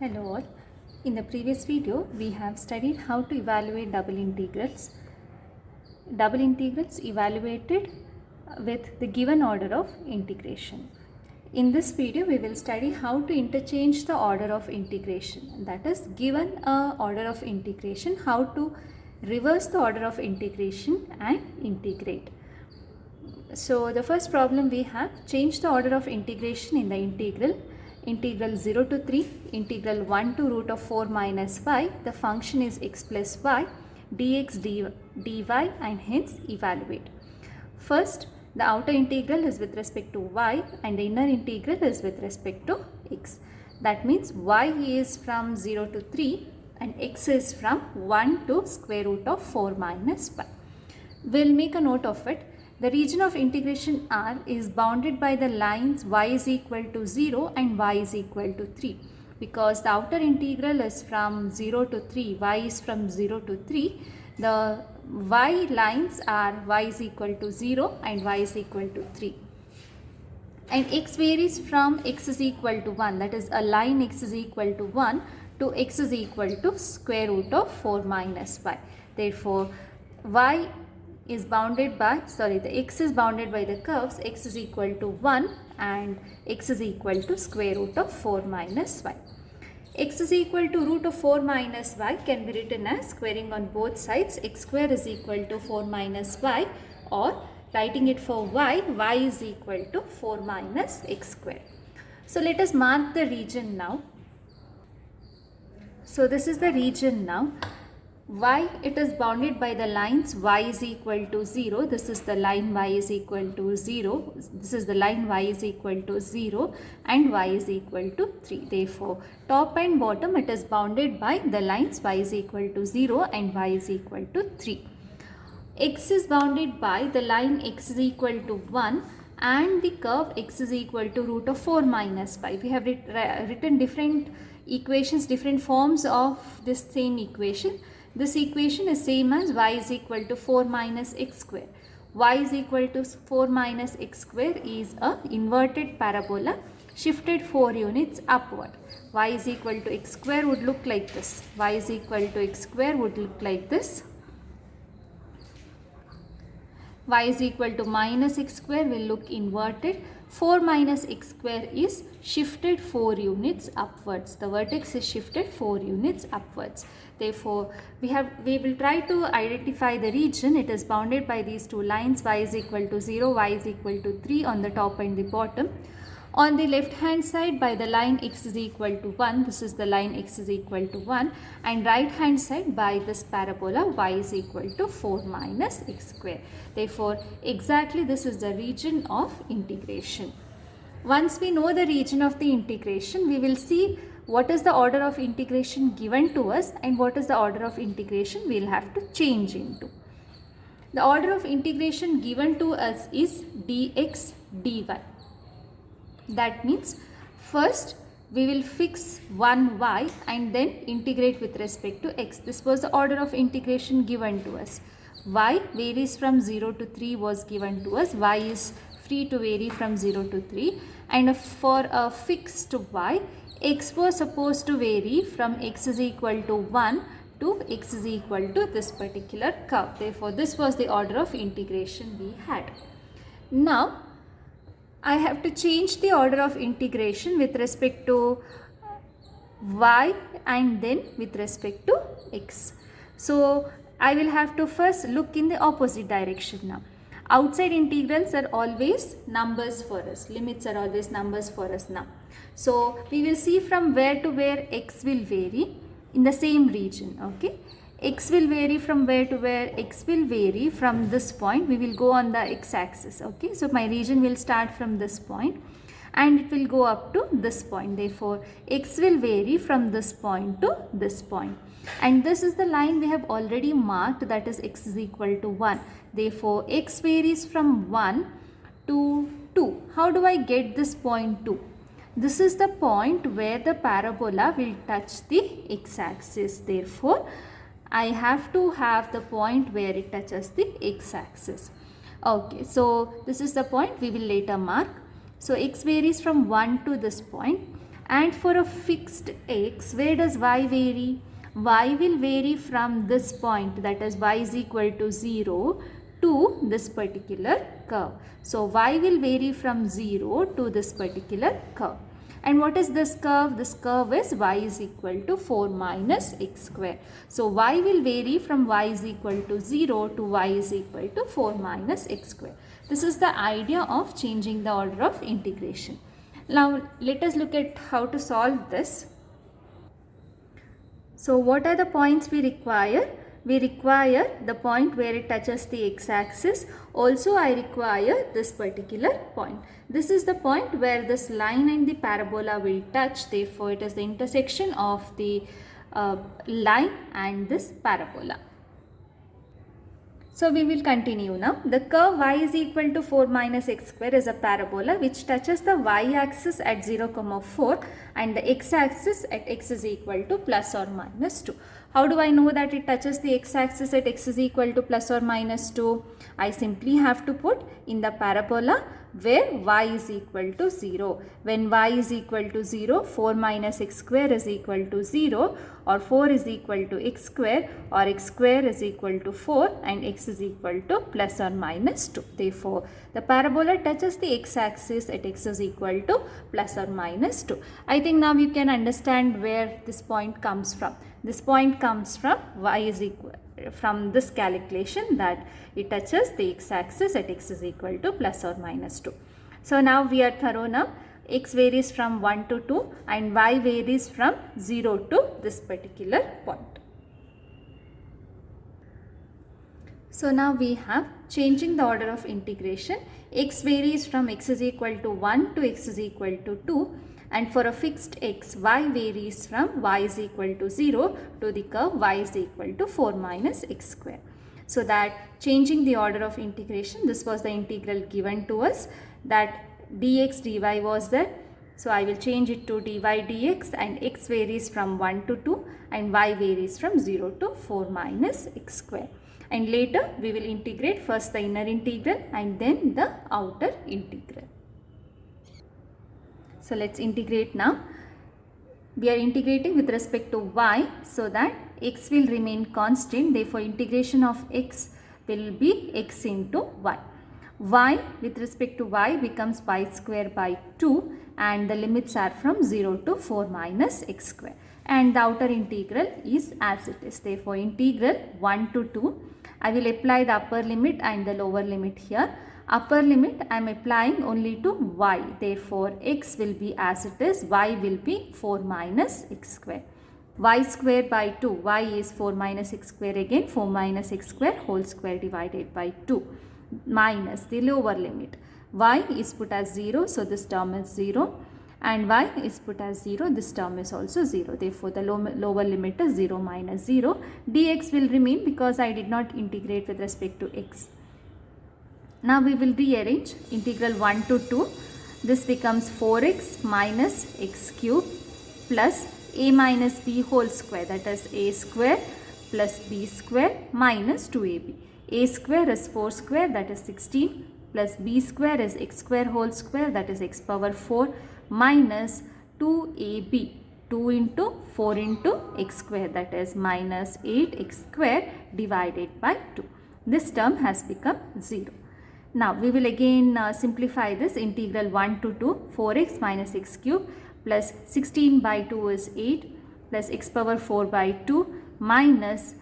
Hello all. In the previous video, we have studied how to evaluate double integrals. Double integrals evaluated with the given order of integration. In this video, we will study how to interchange the order of integration. That is, given a order of integration, how to reverse the order of integration and integrate. So the first problem we have, change the order of integration in the integral 0 to 3, integral 1 to root of 4 minus y, the function is x plus y, dx dy and hence evaluate. First, the outer integral is with respect to y and the inner integral is with respect to x. That means y is from 0 to 3 and x is from 1 to square root of 4 minus y. We'll make a note of it. The region of integration R is bounded by the lines y is equal to 0 and y is equal to 3. Because the outer integral is from 0 to 3, y is from 0 to 3, the y lines are y is equal to 0 and y is equal to 3. And x varies from x is equal to 1, that is a line x is equal to 1 to x is equal to square root of 4 minus y. Therefore, the x is bounded by the curves x is equal to 1 and x is equal to square root of 4 minus y. X is equal to root of 4 minus y can be written as squaring on both sides, x square is equal to 4 minus y, or writing it for y is equal to 4 minus x square. So let us mark the region now. So this is the region now. Y, it is bounded by the lines y is equal to 0, this is the line y is equal to 0, this is the line y is equal to 0 and y is equal to 3. Therefore, top and bottom it is bounded by the lines y is equal to 0 and y is equal to 3. X is bounded by the line x is equal to 1 and the curve x is equal to root of 4 minus y. We have written different equations, different forms of this same equation. This equation is same as y is equal to 4 minus x square. Y is equal to 4 minus x square is a inverted parabola shifted 4 units upward. Y is equal to x square would look like this. Y is equal to x square would look like this. Y is equal to minus x square will look inverted. 4 minus x square is shifted 4 units upwards. The vertex is shifted 4 units upwards. Therefore, we will try to identify the region. It is bounded by these two lines y is equal to 0, y is equal to 3 on the top and the bottom. On the left hand side by the line x is equal to 1, this is the line x is equal to 1, and right hand side by this parabola y is equal to 4 minus x square. Therefore, exactly this is the region of integration. Once we know the region of the integration, we will see what is the order of integration given to us and what is the order of integration we will have to change into. The order of integration given to us is dx dy. That means first we will fix one y and then integrate with respect to x. This was the order of integration given to us. Y varies from 0 to 3 was given to us. Y is free to vary from 0 to 3, and for a fixed y, x was supposed to vary from x is equal to 1 to x is equal to this particular curve. Therefore, this was the order of integration we had. Now, I have to change the order of integration with respect to y and then with respect to x. So, I will have to first look in the opposite direction now. Outside integrals are always numbers for us. Limits are always numbers for us now. So, we will see from where to where x will vary in the same region. Okay. X will vary from where to where? X will vary from this point. We will go on the x-axis. Okay. So, my region will start from this point and it will go up to this point. Therefore, x will vary from this point to this point. And this is the line we have already marked, that is x is equal to 1. Therefore, x varies from 1 to 2. How do I get this point 2? This is the point where the parabola will touch the x-axis. Therefore, I have to have the point where it touches the x-axis. Okay, so this is the point we will later mark. So, x varies from 1 to this point And for a fixed x, where does y vary? Y will vary from this point, that is y is equal to 0 to this particular curve. So y will vary from 0 to this particular curve. And what is this curve? This curve is y is equal to 4 minus x square. So y will vary from y is equal to 0 to y is equal to 4 minus x square. This is the idea of changing the order of integration. Now let us look at how to solve this. So what are the points we require? We require the point where it touches the x-axis. Also I require this particular point. This is the point where this line and the parabola will touch. Therefore it is the intersection of the line and this parabola. So we will continue now. The curve y is equal to 4 minus x square is a parabola which touches the y-axis at 0, 4 and the x-axis at x is equal to plus or minus 2. How do I know that it touches the x-axis at x is equal to plus or minus 2? I simply have to put in the parabola where y is equal to 0. When y is equal to 0, 4 minus x square is equal to 0, or 4 is equal to x square, or x square is equal to 4 and x is equal to plus or minus 2. Therefore, the parabola touches the x-axis at x is equal to plus or minus 2. I think now you can understand where this point comes from. This point comes from y is equal, from this calculation that it touches the x-axis at x is equal to plus or minus 2. So now we are thorough now. X varies from 1 to 2 and y varies from 0 to this particular point. So now we have changing the order of integration. X varies from x is equal to 1 to x is equal to 2. And for a fixed x, y varies from y is equal to 0 to the curve y is equal to 4 minus x square. So that changing the order of integration, this was the integral given to us, that dx dy was there. So I will change it to dy dx, and x varies from 1 to 2 and y varies from 0 to 4 minus x square. And later we will integrate first the inner integral and then the outer integral. So let's integrate now. We are integrating with respect to y, so that x will remain constant. Therefore integration of x will be x into y. Y with respect to y becomes y square by 2 and the limits are from 0 to 4 minus x square. And the outer integral is as it is. Therefore integral 1 to 2. I will apply the upper limit and the lower limit here. Upper limit I am applying only to y. Therefore x will be as it is. Y will be 4 minus x square. Y square by 2. Y is 4 minus x square again. 4 minus x square whole square divided by 2. Minus the lower limit. Y is put as 0. So this term is 0. And y is put as 0. This term is also 0. Therefore the lower limit is 0 minus 0. Dx will remain because I did not integrate with respect to x. Now we will rearrange integral 1 to 2. This becomes 4x minus x cube plus a minus b whole square, that is a square plus b square minus 2ab. A square is 4 square, that is 16, plus b square is x square whole square, that is x power 4 minus 2ab. 2 into 4 into x square, that is minus 8x square divided by 2. This term has become 0. Now we will again simplify this. Integral 1 to 2, 4x minus x cube plus 16 by 2 is 8 plus x power 4 by 2 minus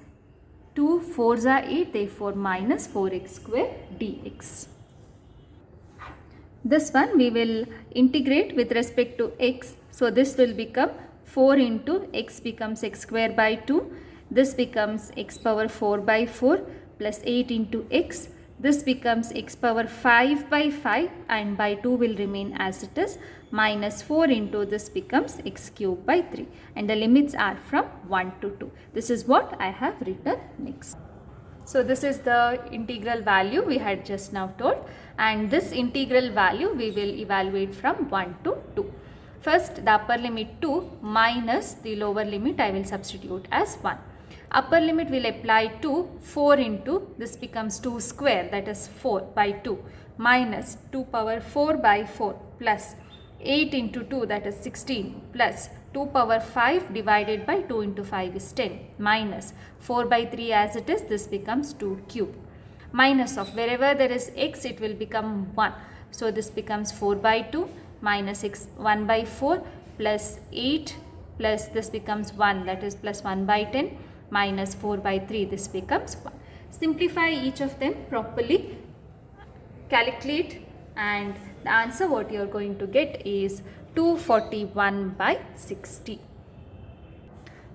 2 4s are 8, therefore minus 4x square dx. This one we will integrate with respect to x. So this will become 4 into x becomes x square by 2. This becomes x power 4 by 4 plus 8 into x. This becomes x power 5 by 5 and by 2 will remain as it is, minus 4 into this becomes x cube by 3 and the limits are from 1 to 2. This is what I have written next. So this is the integral value we had just now told, and this integral value we will evaluate from 1 to 2. First the upper limit 2 minus the lower limit I will substitute as 1. Upper limit will apply to 4 into this becomes 2 square, that is 4 by 2 minus 2 power 4 by 4 plus 8 into 2, that is 16, plus 2 power 5 divided by 2 into 5 is 10, minus 4 by 3 as it is, this becomes 2 cube. Minus of wherever there is x, it will become 1. So this becomes 4 by 2 minus x 1 by 4 plus 8 plus this becomes 1, that is plus 1 by 10 minus 4 by 3, this becomes 1. Simplify each of them properly, calculate, and the answer what you are going to get is 241 by 60.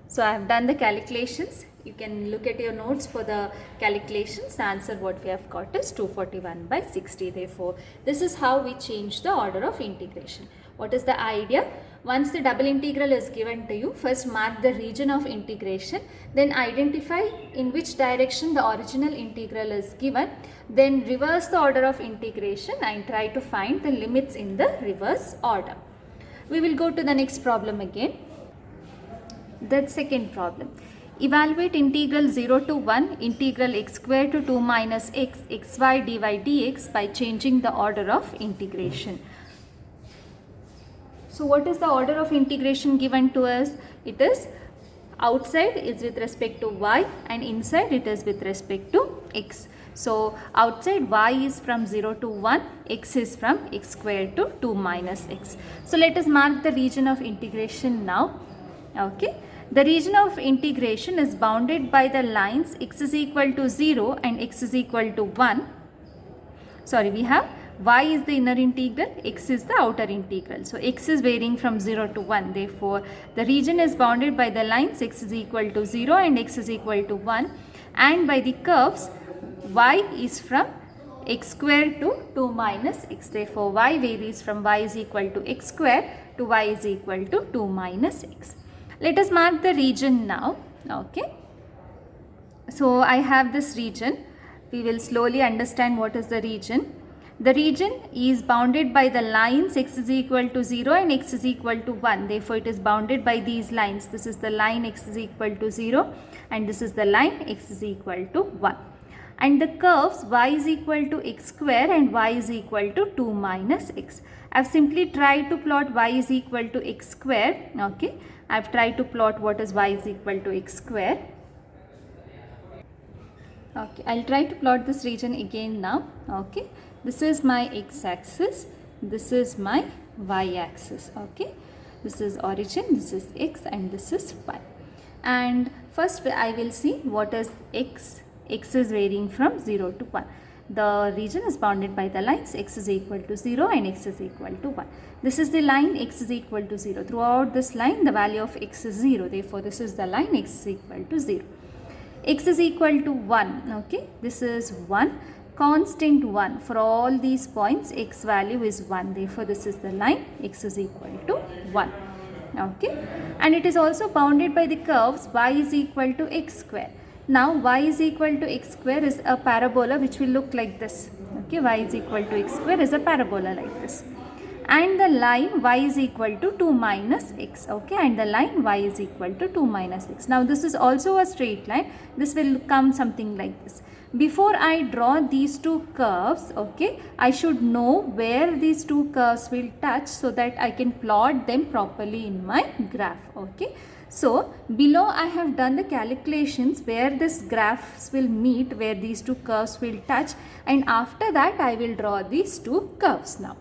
So I have done the calculations. You can look at your notes for the calculations. The answer what we have got is 241 by 60. Therefore, this is how we change the order of integration. What is the idea? Once the double integral is given to you, first mark the region of integration, then identify in which direction the original integral is given, then reverse the order of integration and try to find the limits in the reverse order. We will go to the next problem again. The second problem. Evaluate integral 0 to 1 integral x square to 2 minus x xy dy dx by changing the order of integration. So what is the order of integration given to us? It is outside is with respect to y and inside it is with respect to x. So outside y is from 0 to 1, x is from x square to 2 minus x. So let us mark the region of integration now. Okay. The region of integration is bounded by the lines x is equal to 0 and x is equal to 1. Sorry, we have y is the inner integral, x is the outer integral. So x is varying from 0 to 1. Therefore, the region is bounded by the lines x is equal to 0 and x is equal to 1, and by the curves y is from x square to 2 minus x. Therefore, y varies from y is equal to x square to y is equal to 2 minus x. Let us mark the region now. Okay. So I have this region. We will slowly understand what is the region. The region is bounded by the lines x is equal to 0 and x is equal to 1. Therefore, it is bounded by these lines. This is the line x is equal to 0 and this is the line x is equal to 1. And the curves y is equal to x square and y is equal to 2 minus x. I have simply tried to plot y is equal to x square. Okay. I have tried to plot what is y is equal to x square. Okay. I will try to plot this region again now. Okay. This is my x-axis. This is my y-axis. Okay. This is origin. This is x and this is y. And first I will see what is x. X is varying from 0 to 1. The region is bounded by the lines x is equal to 0 and x is equal to 1. This is the line x is equal to 0. Throughout this line the value of x is 0. Therefore, this is the line x is equal to 0. X is equal to 1. Okay. This is 1. Constant 1. For all these points x value is 1. Therefore, this is the line x is equal to 1. Okay. And it is also bounded by the curves y is equal to x square. Now y is equal to x square is a parabola which will look like this. Okay, y is equal to x square is a parabola like this. And the line y is equal to 2 minus x. Okay, and the line y is equal to 2 minus x. Now this is also a straight line. This will come something like this. Before I draw these two curves, okay, I should know where these two curves will touch so that I can plot them properly in my graph. Okay. So, below I have done the calculations where this graphs will meet, where these two curves will touch, and after that I will draw these two curves now.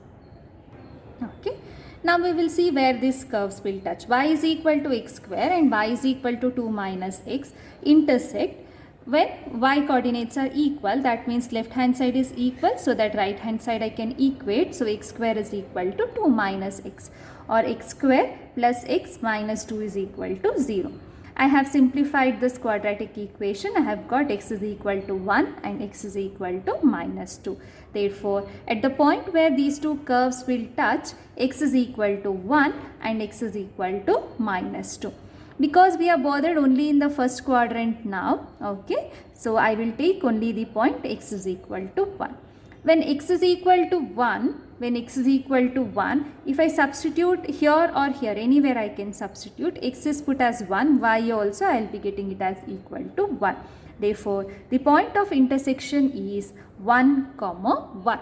Okay. Now we will see where these curves will touch. Y is equal to x square and y is equal to 2 minus x intersect. When y coordinates are equal, that means left hand side is equal, so that right hand side I can equate. So x square is equal to 2 minus x, or x square plus x minus 2 is equal to 0. I have simplified this quadratic equation. I have got x is equal to 1 and x is equal to minus 2. Therefore, at the point where these two curves will touch, x is equal to 1 and x is equal to minus 2. Because we are bothered only in the first quadrant now, okay, so I will take only the point x is equal to 1. When x is equal to 1, if I substitute here or here, anywhere I can substitute, x is put as 1, y also I will be getting it as equal to 1. Therefore, the point of intersection is 1, 1.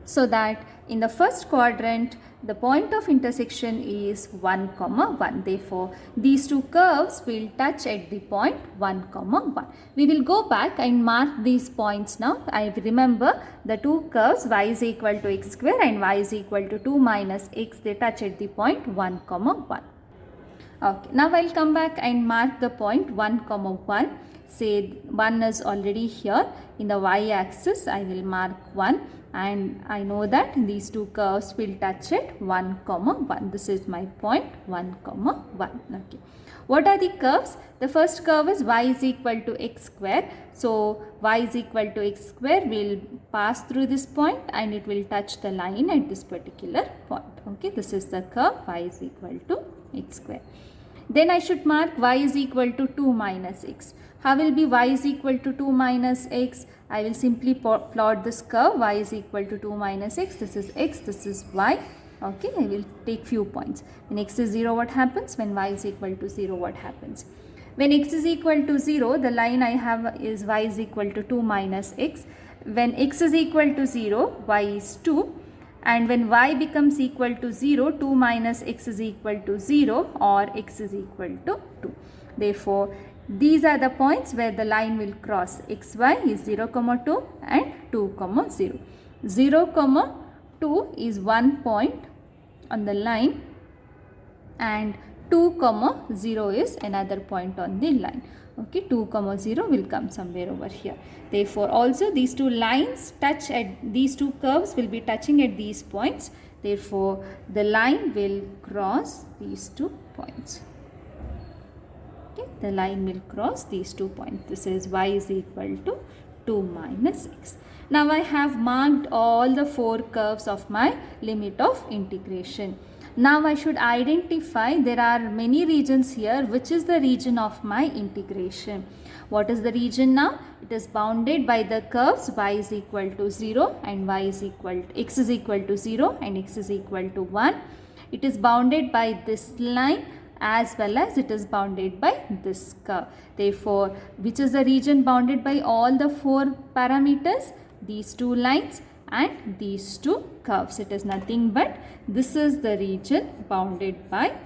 so that in the first quadrant the point of intersection is 1, 1. Therefore, these two curves will touch at the point 1, 1. We will go back and mark these points now. I remember the two curves y is equal to x square and y is equal to 2 minus x, they touch at the point 1, 1. Okay, now I'll come back and mark the point 1, 1. Say 1 is already here. In the y axis I will mark 1, and I know that these two curves will touch at 1, 1. This is my point 1, 1. Okay. What are the curves? The first curve is y is equal to x square. So y is equal to x square will pass through this point and it will touch the line at this particular point. Okay, this is the curve y is equal to x square. Then I should mark y is equal to 2 minus x. How will be y is equal to 2 minus x? I will simply plot this curve. Y is equal to 2 minus x. This is x, this is y. Okay, I will take few points. When x is 0, what happens? When y is equal to 0, what happens? When x is equal to 0, the line I have is y is equal to 2 minus x. When x is equal to 0, y is 2. And when y becomes equal to 0, 2 minus x is equal to 0 or x is equal to 2. Therefore, these are the points where the line will cross. Xy is 0, 2 and 2, 0. 0, 2 is one point on the line and 2, 0 is another point on the line. Okay, 2, 0 will come somewhere over here. Therefore, also these two lines touch at, these two curves will be touching at these points. Therefore, the line will cross these 2 points. Okay, the line will cross these 2 points. This is y is equal to 2 minus x. Now, I have marked all the 4 curves of my limit of integration. Now I should identify, there are many regions here, which is the region of my integration. What is the region now? It is bounded by the curves y is equal to 0 and y is equal to, x is equal to 0 and x is equal to 1. It is bounded by this line as well as it is bounded by this curve. Therefore, which is the region bounded by all the 4 parameters? These 2 lines and these 2 curves. It is nothing but this is the region bounded by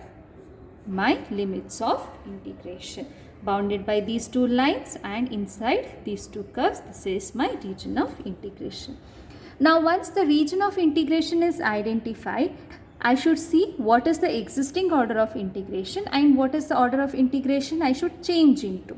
my limits of integration. Bounded by these 2 lines and inside these 2 curves, this is my region of integration. Now, once the region of integration is identified, I should see what is the existing order of integration and what is the order of integration I should change into.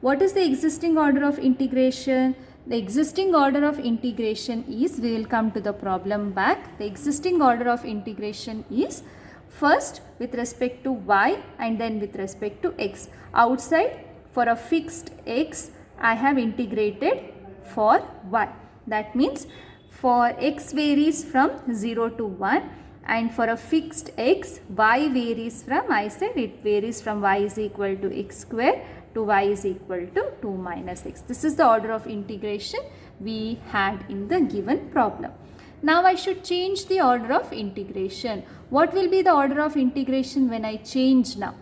What is the existing order of integration? The existing order of integration is, we will come to the problem back. The existing order of integration is first with respect to y and then with respect to x. Outside, for a fixed x, I have integrated for y. That means for x varies from 0 to 1 and for a fixed x, y varies from, I said it varies from y is equal to x square to y is equal to 2 minus x. This is the order of integration we had in the given problem. Now I should change the order of integration. What will be the order of integration when I change now?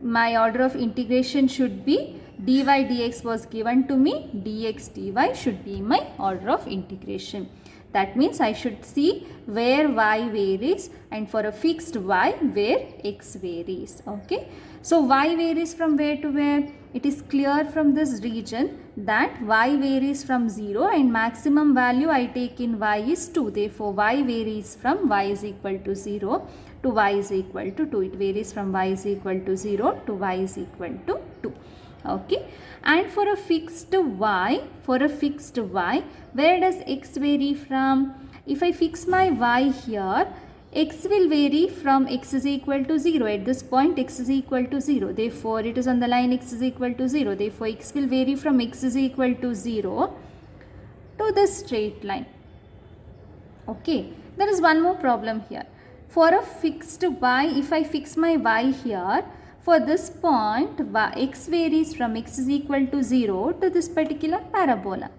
My order of integration should be dy dx was given to me, dx dy should be my order of integration. That means I should see where y varies and for a fixed y where x varies. Okay. So y varies from where to where? It is clear from this region that y varies from 0 and maximum value I take in y is 2. Therefore, y varies from y is equal to 0 to y is equal to 2. It varies from y is equal to 0 to y is equal to 2. Okay. And for a fixed y, where does x vary from? If I fix my y here, x will vary from x is equal to 0. At this point, x is equal to 0. Therefore, it is on the line x is equal to 0. Therefore, x will vary from x is equal to 0 to this straight line. Okay. There is one more problem here. For a fixed y, if I fix my y here, for this point, x varies from x is equal to 0 to this particular parabola.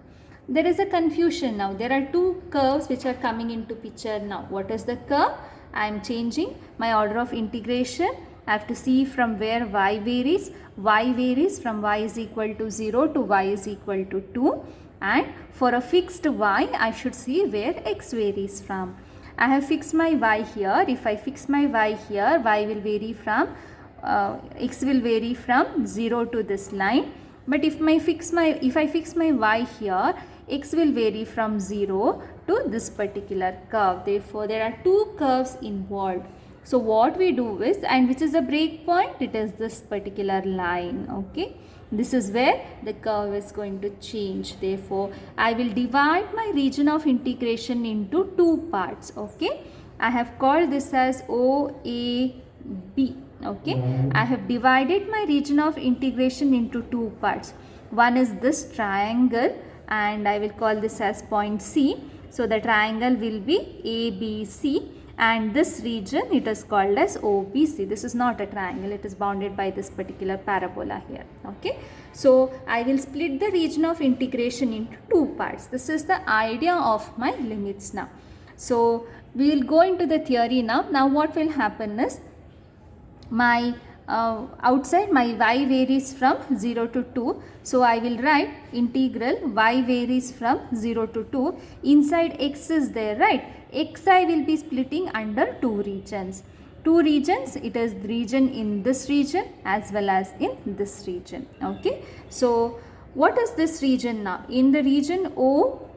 There is a confusion now. There are 2 curves which are coming into picture now. What is the curve? I am changing my order of integration. I have to see from where y varies. Y varies from y is equal to 0 to y is equal to 2. and for a fixed y I should see where x varies from. I have fixed my y here. If I fix my y here, y will vary from x will vary from 0 to this line. But if I fix my y here, x will vary from 0 to this particular curve. Therefore, there are two curves involved. So what we do is, and which is the break point? It is this particular line. Okay. This is where the curve is going to change. Therefore, I will divide my region of integration into two parts. Okay. I have called this as OAB. Okay. I have divided my region of integration into two parts. One is this triangle, and I will call this as point C. So the triangle will be ABC, and this region it is called as OBC. This is not a triangle, it is bounded by this particular parabola here. Okay. So I will split the region of integration into two parts. This is the idea of my limits now. So we will go into the theory now. Now what will happen is, my outside my y varies from 0 to 2. So I will write integral y varies from 0 to 2. Inside x is there, right? xi will be splitting under two regions. Two regions, it is the region in this region as well as in this region. Okay. So what is this region now? In the region O.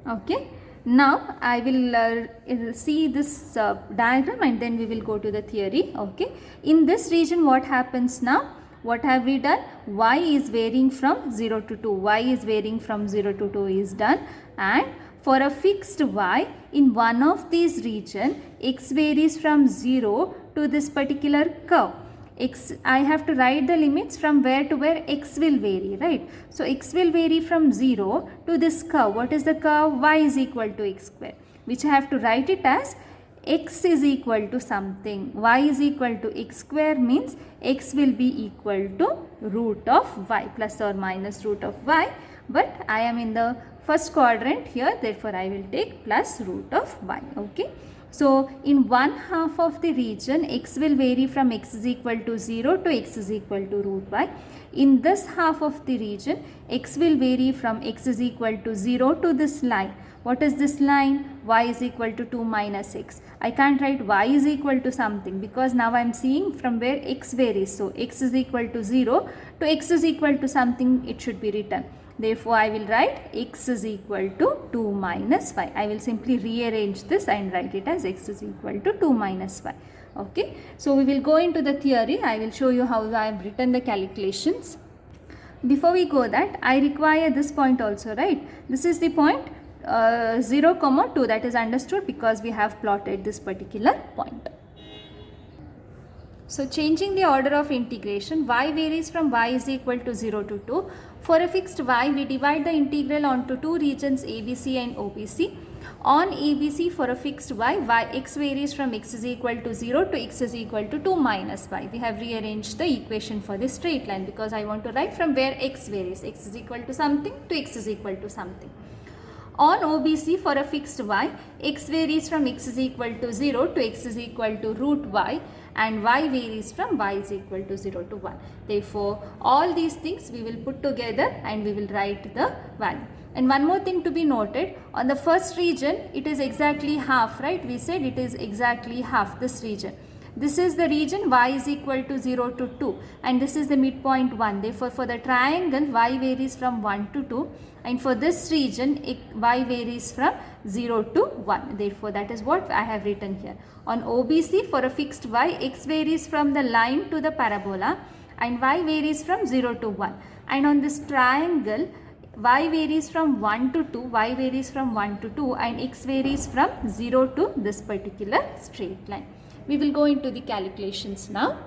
Okay. Now I will see this diagram and then we will go to the theory. Okay. In this region what happens now? What have we done? Y is varying from 0 to 2. Y is varying from 0 to 2 is done, and for a fixed y in one of these region, x varies from 0 to this particular curve. I have to write the limits from where to where x will vary, right? So x will vary from 0 to this curve. What is the curve? Y is equal to x square, which I have to write it as x is equal to something. Y is equal to x square means x will be equal to root of y, plus or minus root of y. But I am in the first quadrant here, therefore I will take plus root of y. Okay. So in one half of the region, x will vary from x is equal to 0 to x is equal to root y. In this half of the region, x will vary from x is equal to 0 to this line. What is this line? Y is equal to 2 minus x. I can't write y is equal to something because now I am seeing from where x varies. So x is equal to 0 to x is equal to something, it should be written. Therefore, I will write x is equal to 2 minus y. I will simply rearrange this and write it as x is equal to 2 minus y. Okay. So, we will go into the theory. I will show you how I have written the calculations. Before we go that, I require this point also, right? This is the point 0, 2, that is understood because we have plotted this particular point. So, changing the order of integration, y varies from y is equal to 0 to 2. For a fixed y, we divide the integral onto two regions ABC and OBC. On ABC, for a fixed y, x varies from x is equal to 0 to x is equal to 2 minus y. We have rearranged the equation for this straight line because I want to write from where x varies. X is equal to something to x is equal to something. On OBC, for a fixed y, x varies from x is equal to 0 to x is equal to root y, and y varies from y is equal to 0 to 1. Therefore, all these things we will put together and we will write the value. And one more thing to be noted, on the first region, it is exactly half, right? We said it is exactly half, this region. This is the region y is equal to 0 to 2, and this is the midpoint 1. Therefore, for the triangle, y varies from 1 to 2, and for this region, y varies from 0 to 1. Therefore, that is what I have written here. On OBC, for a fixed y, x varies from the line to the parabola, and y varies from 0 to 1. And on this triangle, y varies from 1 to 2, y varies from 1 to 2, and x varies from 0 to this particular straight line. We will go into the calculations now.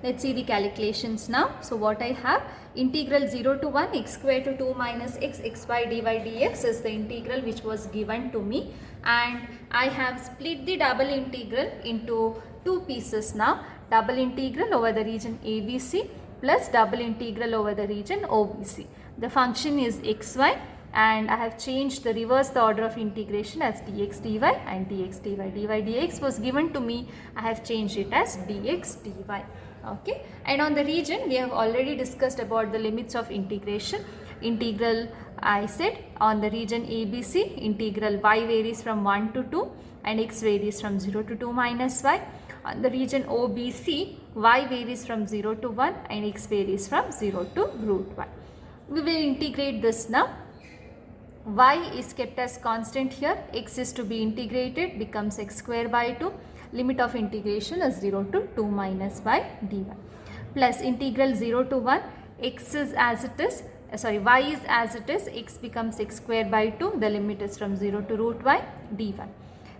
Let's see the calculations now. So what I have, integral 0 to 1 x square to 2 minus x xy dy dx is the integral which was given to me, and I have split the double integral into two pieces now. Double integral over the region ABC plus double integral over the region OBC. The function is xy, and I have changed the reverse the order of integration as dx dy and dx dy. Dy dx was given to me, I have changed it as dx dy. Okay, and on the region we have already discussed about the limits of integration. Integral, I said on the region ABC, integral y varies from 1 to 2 and x varies from 0 to 2 minus y. On the region OBC, y varies from 0 to 1 and x varies from 0 to root y. We will integrate this now. Y is kept as constant here, x is to be integrated, becomes x square by 2. Limit of integration is 0 to 2 minus y dy, plus integral 0 to 1, x is as it is, y is as it is, x becomes x square by 2, the limit is from 0 to root y dy.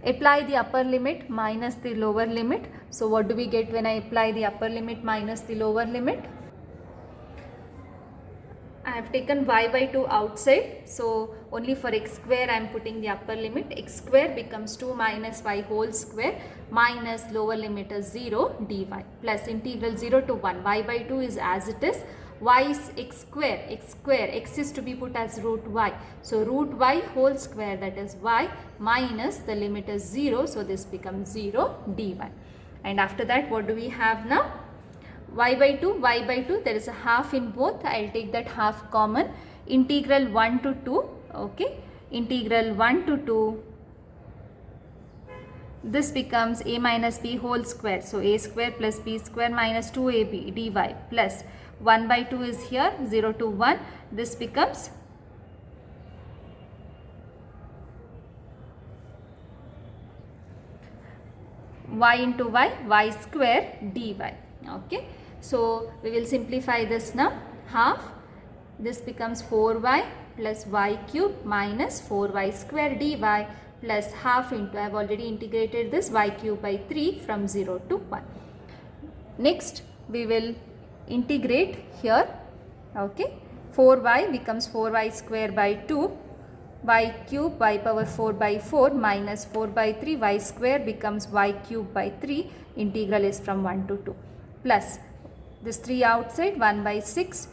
Apply the upper limit minus the lower limit. So what do we get when I apply the upper limit minus the lower limit? I have taken y by 2 outside, so only for x square I am putting the upper limit. X square becomes 2 minus y whole square minus lower limit is 0 dy, plus integral 0 to 1, y by 2 is as it is, y is x square, x is to be put as root y. So root y whole square, that is y, minus the limit is 0, so this becomes 0 dy. And after that what do we have now? Y by 2, there is a half in both, I will take that half common. Integral 1 to 2, okay, integral 1 to 2, this becomes a minus b whole square, so a square plus b square minus 2ab dy, plus 1 by 2 is here, 0 to 1, this becomes y into y square dy. Okay, so we will simplify this now. Half, this becomes 4y plus y cube minus 4y square dy, plus half into, I have already integrated this, y cube by 3 from 0 to 1. Next we will integrate here. Okay, 4y becomes 4y square by 2, y cube y power 4 by 4 minus 4 by 3, y square becomes y cube by 3, integral is from 1 to 2, plus this 3 outside, 1 by 6,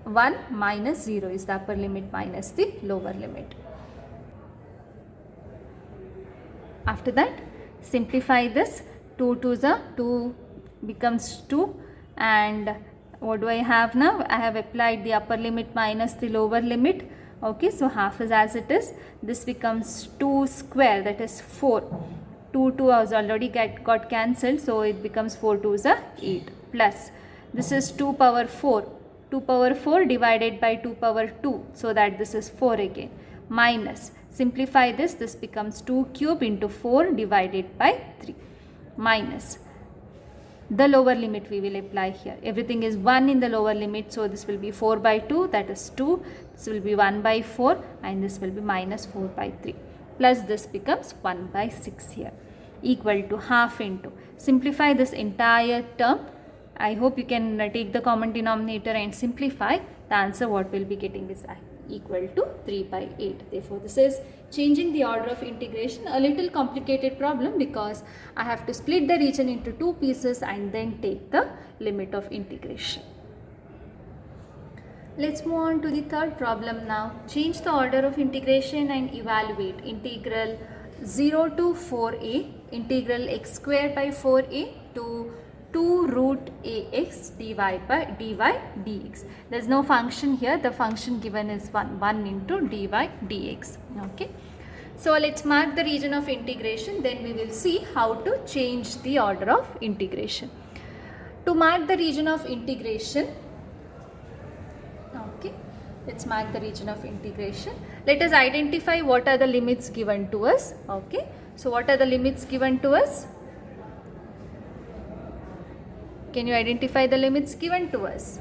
1 minus 0 is the upper limit minus the lower limit. After that simplify this, 2 to the 2 becomes 2, and what do I have now? I have applied the upper limit minus the lower limit. Okay, so half is as it is, this becomes 2 square, that is 4. 2 has already got cancelled, so it becomes 4 2s are 8, plus this is 2 power 4, 2 power 4 divided by 2 power 2, so that this is 4 again, minus, simplify this, this becomes 2 cube into 4 divided by 3, minus the lower limit we will apply here. Everything is 1 in the lower limit, so this will be 4 by 2, that is 2, this will be 1 by 4, and this will be minus 4 by 3, plus this becomes 1 by 6 here, equal to half into, simplify this entire term. I hope you can take the common denominator and simplify. The answer what will be getting is equal to 3 by 8. Therefore, this is changing the order of integration, a little complicated problem because I have to split the region into 2 pieces and then take the limit of integration. Let's move on to the third problem now. Change the order of integration and evaluate integral 0 to 4a, integral x square by 4a to 2 root ax dy dx. There is no function here, the function given is 1 into dy dx. Okay. So let's mark the region of integration, then we will see how to change the order of integration. To mark the region of integration, okay, let's mark the region of integration. Let us identify what are the limits given to us. Okay, so what are the limits given to us? Can you identify the limits given to us?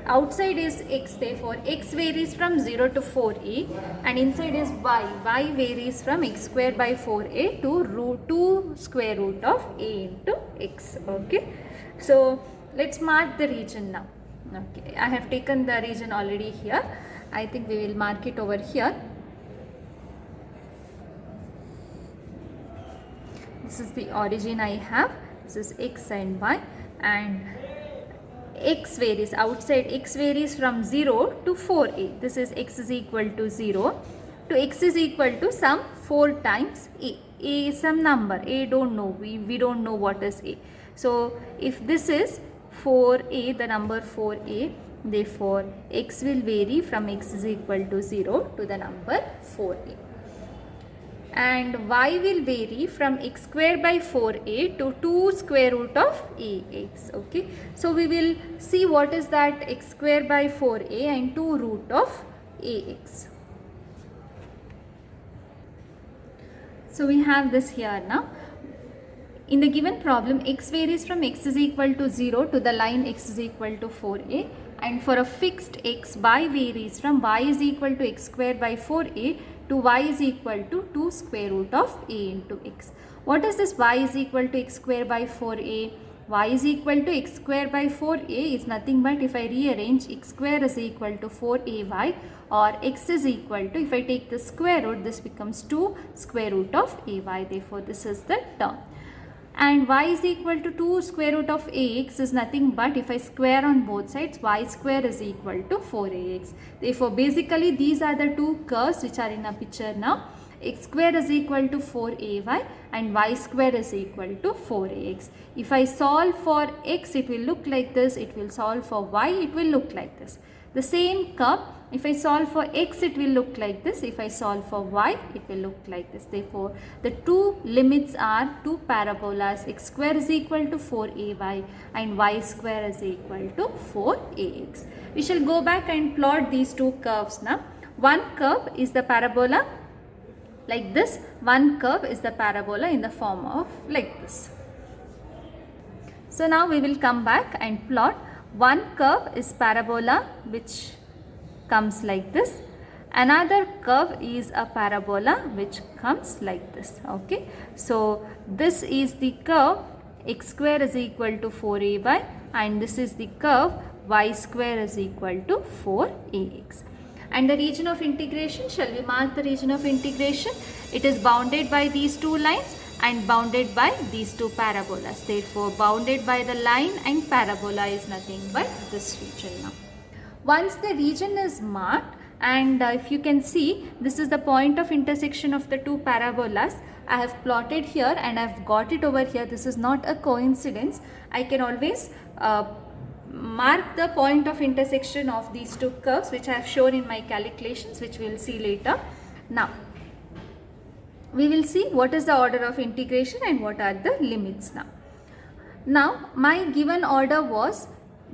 Outside is x, therefore x varies from 0 to 4a, and inside is y varies from x square by 4a to 2 square root of a into x. Okay, so let's mark the region now. Okay, I have taken the region already here. I think we will mark it over here. This is the origin I have. This is x and y, and x varies, outside x varies from 0 to 4a. This is x is equal to 0 to x is equal to some 4 times a. a is some number, a don't know, we don't know what is a. So if this is 4a, the number 4a, therefore x will vary from x is equal to 0 to the number 4a. And y will vary from x square by 4a to 2 square root of ax. Okay, so we will see what is that x square by 4a and 2 root of ax. So we have this here now. In the given problem, x varies from x is equal to 0 to the line x is equal to 4a, and for a fixed x, y varies from y is equal to x square by 4a to y is equal to 2 square root of a into x. What is this y is equal to x square by 4a? Y is equal to x square by 4a is nothing but, if I rearrange, x square is equal to 4ay, or x is equal to, if I take the square root, this becomes 2 square root of ay. Therefore, this is the term. And y is equal to 2 square root of ax is nothing but, if I square on both sides, y square is equal to 4ax. Therefore, basically these are the two curves which are in a picture now. X square is equal to 4ay and y square is equal to 4ax. If I solve for x, it will look like this. It will solve for y, it will look like this. The same curve, if I solve for x, it will look like this. If I solve for y, it will look like this. Therefore, the two limits are two parabolas. X square is equal to 4ay and y square is equal to 4ax. We shall go back and plot these two curves now. One curve is the parabola like this. One curve is the parabola in the form of like this. So now we will come back and plot. One curve is parabola which comes like this. Another curve is a parabola which comes like this. Okay. So this is the curve x square is equal to 4ay and this is the curve y square is equal to 4ax. And the region of integration, shall we mark the region of integration? It is bounded by these two lines and bounded by these two parabolas. Therefore, bounded by the line and parabola is nothing but this region now. Once the region is marked, and if you can see, this is the point of intersection of the two parabolas. I have plotted here and I have got it over here. This is not a coincidence. I can always mark the point of intersection of these two curves which I have shown in my calculations, which we will see later. Now, we will see what is the order of integration and what are the limits now. Now, my given order was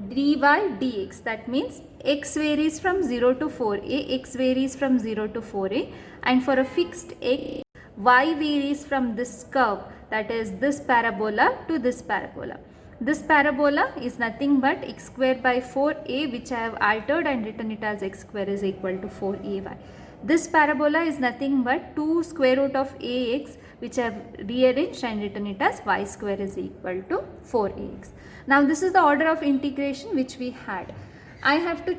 dy dx. That means x varies from 0 to 4a, x varies from 0 to 4a, and for a fixed x, y varies from this curve, that is this parabola to this parabola. This parabola is nothing but x square by 4a, which I have altered and written it as x square is equal to 4ay. This parabola is nothing but 2 square root of ax, which I have rearranged and written it as y square is equal to 4ax. Now this is the order of integration which we had. I have to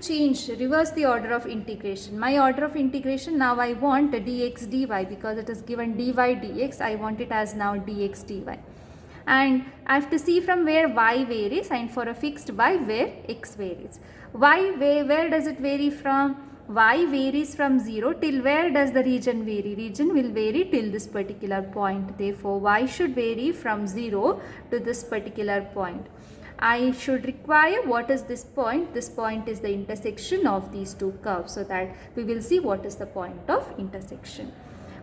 reverse the order of integration. My order of integration, now I want dx dy, because it is given dy dx, I want it as now dx dy. And I have to see from where y varies, and for a fixed y where x varies. Where does it vary from? Y varies from 0 till where does the region vary? Region will vary till this particular point. Therefore, y should vary from 0 to this particular point. I should require what is this point? This point is the intersection of these two curves, so that we will see what is the point of intersection.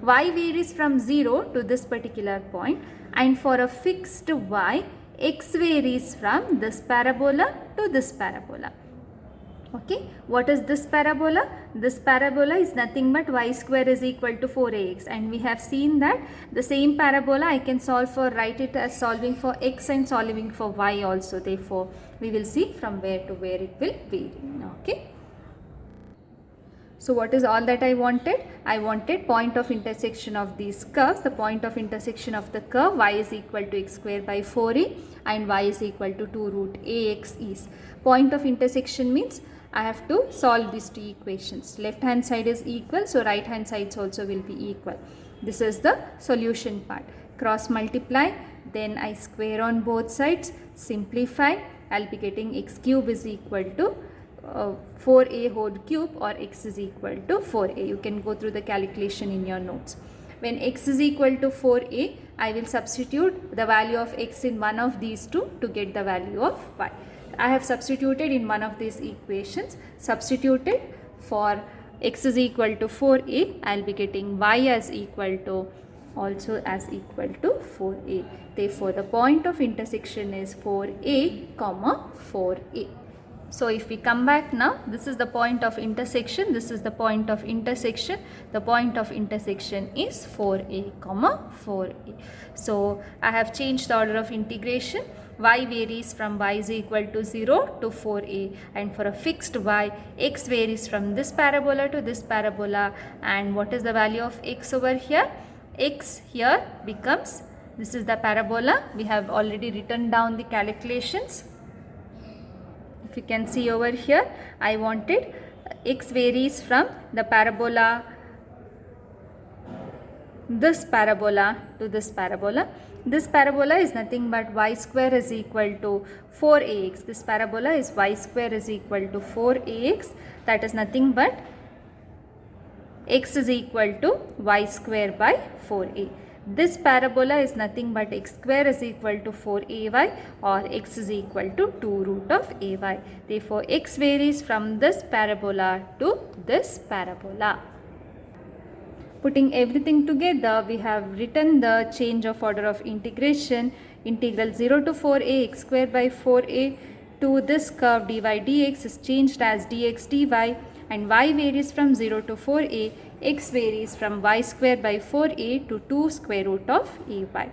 Y varies from 0 to this particular point, and for a fixed y, x varies from this parabola to this parabola. Okay, what is this parabola? This parabola is nothing but y square is equal to 4ax, and we have seen that the same parabola I can write it as solving for x and solving for y also. Therefore, we will see from where to where it will vary. Okay. So what is all that I wanted? I wanted point of intersection of these curves. The point of intersection of the curve y is equal to x square by 4a and y is equal to 2 root ax is. Point of intersection means I have to solve these two equations. Left hand side is equal, so right hand sides also will be equal. This is the solution part. Cross multiply, then I square on both sides, simplify. I will be getting x cube is equal to 4a whole cube, or x is equal to 4a. You can go through the calculation in your notes. When x is equal to 4a, I will substitute the value of x in one of these two to get the value of y. I have substituted in one of these equations, substituted for x is equal to 4a, I will be getting y as equal to also as equal to 4a. Therefore, the point of intersection is 4a, comma 4a. So, if we come back now, this is the point of intersection, this is the point of intersection, the point of intersection is 4a, comma 4a. So, I have changed the order of integration. Y varies from y is equal to 0 to 4a, and for a fixed y, x varies from this parabola to this parabola, and what is the value of x over here? X here becomes, this is the parabola, we have already written down the calculations. If you can see over here, I wanted x varies from the parabola, this parabola to this parabola. This parabola is nothing but y square is equal to 4ax. This parabola is y square is equal to 4ax. That is nothing but x is equal to y square by 4a. This parabola is nothing but x square is equal to 4ay, or x is equal to 2 root of ay. Therefore, x varies from this parabola to this parabola. Putting everything together, we have written the change of order of integration. Integral 0 to 4a x square by 4a to this curve dy dx is changed as dx dy, and y varies from 0 to 4a, x varies from y square by 4a to 2 square root of ay.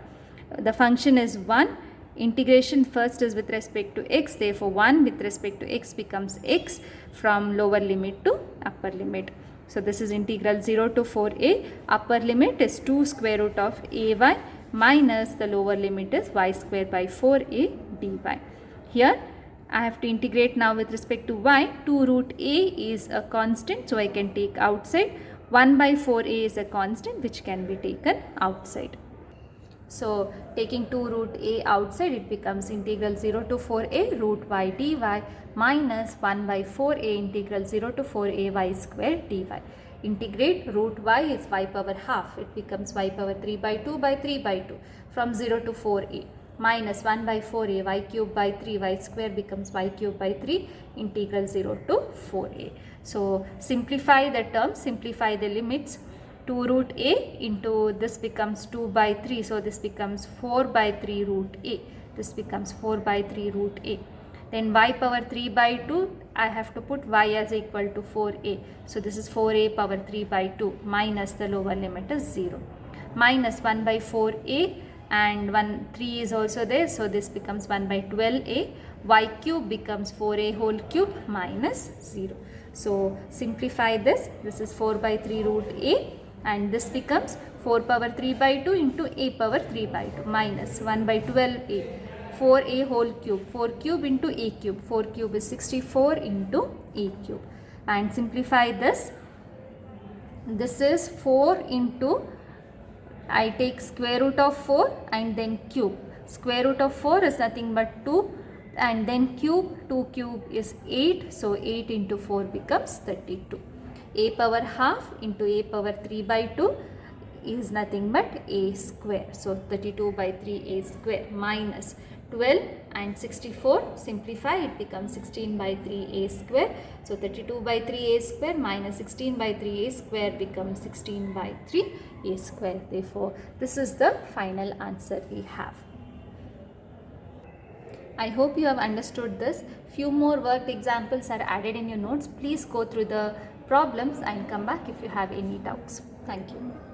The function is 1. Integration first is with respect to x, therefore 1 with respect to x becomes x from lower limit to upper limit. So, this is integral 0 to 4a, upper limit is 2 square root of ay minus the lower limit is y square by 4a dy. Here I have to integrate now with respect to y. 2 root a is a constant, so I can take outside. 1 by 4a is a constant which can be taken outside. So, taking 2 root a outside, it becomes integral 0 to 4a root y dy minus 1 by 4a integral 0 to 4a y square dy. Integrate root y is y power half, it becomes y power 3 by 2 by 3 by 2 from 0 to 4a minus 1 by 4a y cube by 3 y square becomes y cube by 3 integral 0 to 4a. So, simplify the terms, simplify the limits. 2 root a into this becomes 2 by 3, so this becomes 4 by 3 root a, this becomes 4 by 3 root a. Then y power 3 by 2, I have to put y as equal to 4a, so this is 4a power 3 by 2 minus the lower limit is 0, minus 1 by 4a and 3 is also there, so this becomes 1 by 12a, y cube becomes 4a whole cube minus 0. So, simplify this, this is 4 by 3 root a, and this becomes 4 power 3 by 2 into a power 3 by 2 minus 1 by 12a, 4a whole cube, 4 cube into a cube, 4 cube is 64 into a cube, and simplify this, this is 4 into, I take square root of 4 and then cube, square root of 4 is nothing but 2 and then cube, 2 cube is 8, so 8 into 4 becomes 32. A power half into a power 3 by 2 is nothing but a square. So, 32 by 3a square minus 12 and 64, simplify, it becomes 16 by 3a square. So, 32 by 3a square minus 16 by 3a square becomes 16 by 3a square. Therefore, this is the final answer we have. I hope you have understood this. Few more worked examples are added in your notes. Please go through the problems and come back if you have any doubts. Thank you.